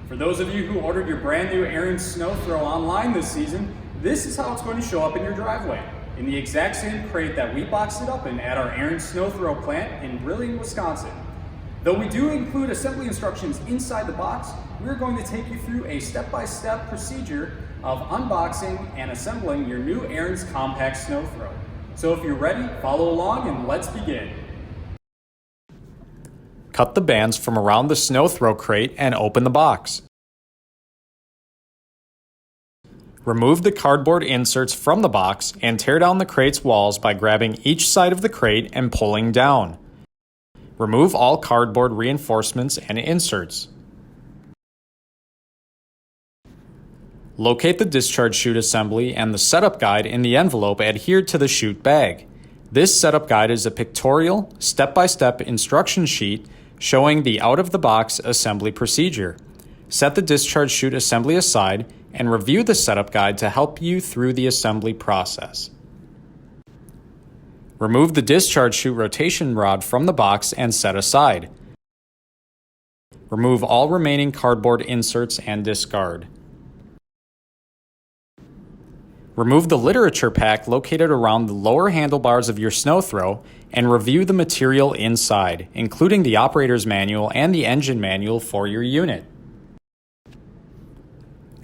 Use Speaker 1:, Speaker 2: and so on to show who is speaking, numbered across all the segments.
Speaker 1: For those of you who ordered your brand new Ariens Sno-Thro online this season, this is how it's going to show up in your driveway. In the exact same crate that we boxed it up in at our Ariens Sno-Thro plant in Brillion, Wisconsin. Though we do include assembly instructions inside the box, we're going to take you through a step-by-step procedure of unboxing and assembling your new Ariens Compact Sno-Thro. So if you're ready, follow along and let's begin.
Speaker 2: Cut the bands from around the Sno-Thro crate and open the box. Remove the cardboard inserts from the box and tear down the crate's walls by grabbing each side of the crate and pulling down. Remove all cardboard reinforcements and inserts. Locate the discharge chute assembly and the setup guide in the envelope adhered to the chute bag. This setup guide is a pictorial, step-by-step instruction sheet showing the out-of-the-box assembly procedure. Set the discharge chute assembly aside and review the setup guide to help you through the assembly process. Remove the discharge chute rotation rod from the box and set aside. Remove all remaining cardboard inserts and discard. Remove the literature pack located around the lower handlebars of your Sno-Thro and review the material inside, including the operator's manual and the engine manual for your unit.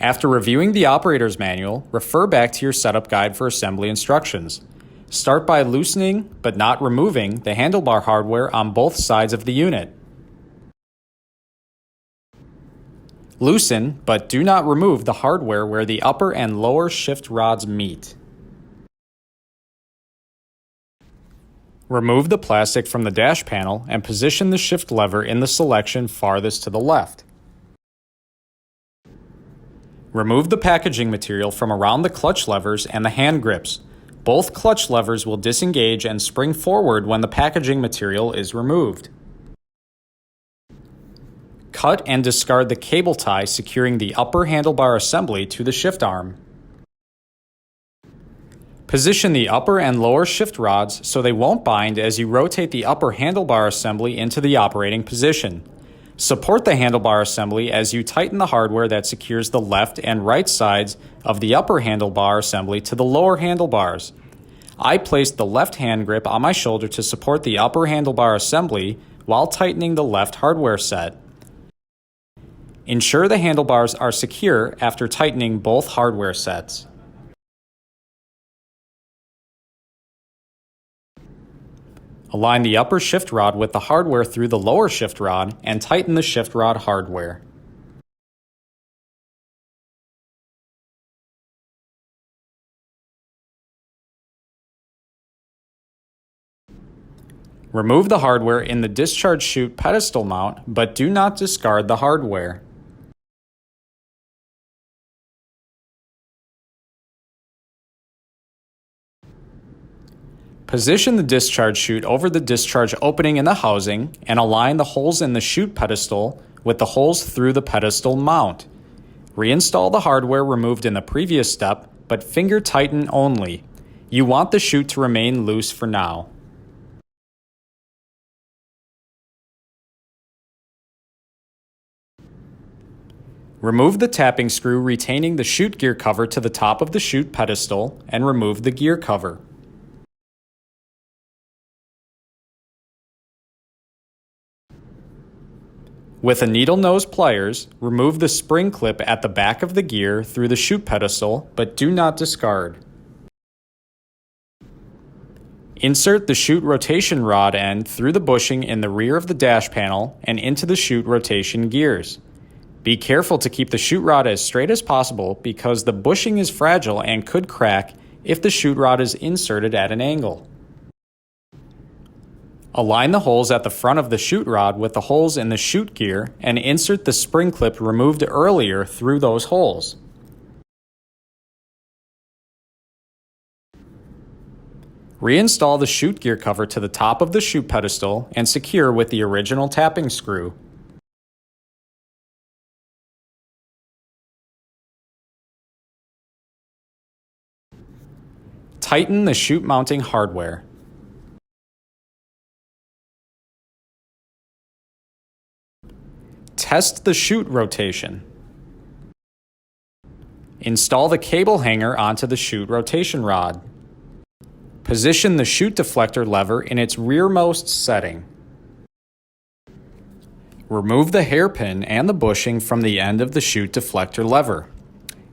Speaker 2: After reviewing the operator's manual, refer back to your setup guide for assembly instructions. Start by loosening, but not removing, the handlebar hardware on both sides of the unit. Loosen, but do not remove the hardware where the upper and lower shift rods meet. Remove the plastic from the dash panel and position the shift lever in the selection farthest to the left. Remove the packaging material from around the clutch levers and the hand grips. Both clutch levers will disengage and spring forward when the packaging material is removed. Cut and discard the cable tie securing the upper handlebar assembly to the shift arm. Position the upper and lower shift rods so they won't bind as you rotate the upper handlebar assembly into the operating position. Support the handlebar assembly as you tighten the hardware that secures the left and right sides of the upper handlebar assembly to the lower handlebars. I placed the left hand grip on my shoulder to support the upper handlebar assembly while tightening the left hardware set. Ensure the handlebars are secure after tightening both hardware sets. Align the upper shift rod with the hardware through the lower shift rod and tighten the shift rod hardware. Remove the hardware in the discharge chute pedestal mount, but do not discard the hardware. Position the discharge chute over the discharge opening in the housing and align the holes in the chute pedestal with the holes through the pedestal mount. Reinstall the hardware removed in the previous step, but finger tighten only. You want the chute to remain loose for now. Remove the tapping screw retaining the chute gear cover to the top of the chute pedestal and remove the gear cover. With a needle nose pliers, remove the spring clip at the back of the gear through the chute pedestal, but do not discard. Insert the chute rotation rod end through the bushing in the rear of the dash panel and into the chute rotation gears. Be careful to keep the chute rod as straight as possible because the bushing is fragile and could crack if the chute rod is inserted at an angle. Align the holes at the front of the chute rod with the holes in the chute gear and insert the spring clip removed earlier through those holes. Reinstall the chute gear cover to the top of the chute pedestal and secure with the original tapping screw. Tighten the chute mounting hardware. Test the chute rotation. Install the cable hanger onto the chute rotation rod. Position the chute deflector lever in its rearmost setting. Remove the hairpin and the bushing from the end of the chute deflector lever.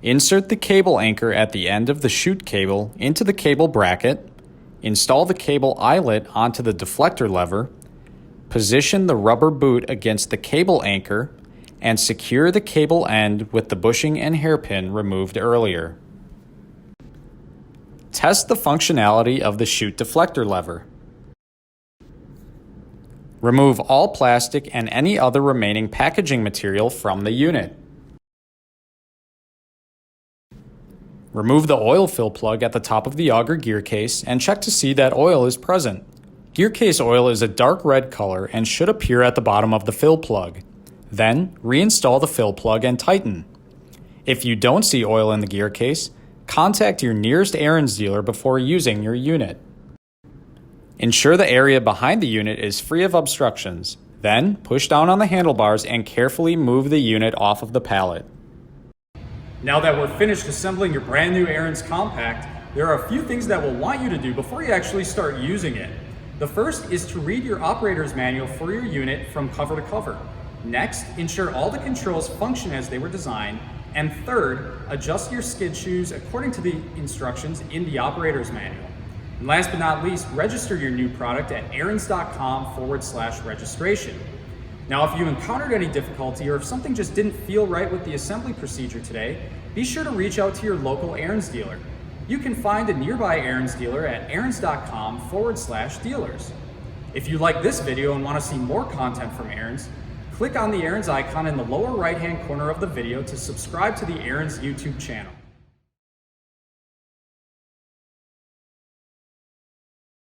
Speaker 2: Insert the cable anchor at the end of the chute cable into the cable bracket. Install the cable eyelet onto the deflector lever. Position the rubber boot against the cable anchor and secure the cable end with the bushing and hairpin removed earlier. Test the functionality of the chute deflector lever. Remove all plastic and any other remaining packaging material from the unit. Remove the oil fill plug at the top of the auger gear case and check to see that oil is present. Gear case oil is a dark red color and should appear at the bottom of the fill plug. Then, reinstall the fill plug and tighten. If you don't see oil in the gear case, contact your nearest Ariens dealer before using your unit. Ensure the area behind the unit is free of obstructions. Then, push down on the handlebars and carefully move the unit off of the pallet.
Speaker 1: Now that we're finished assembling your brand new Ariens Compact, there are a few things that we'll want you to do before you actually start using it. The first is to read your operator's manual for your unit from cover to cover. Next, ensure all the controls function as they were designed. And third, adjust your skid shoes according to the instructions in the operator's manual. And last but not least, register your new product at ariens.com/registration. Now, if you encountered any difficulty or if something just didn't feel right with the assembly procedure today, be sure to reach out to your local Ariens dealer. You can find a nearby Ariens dealer at ariens.com/dealers. If you like this video and want to see more content from Ariens, click on the Ariens icon in the lower right-hand corner of the video to subscribe to the Ariens YouTube channel.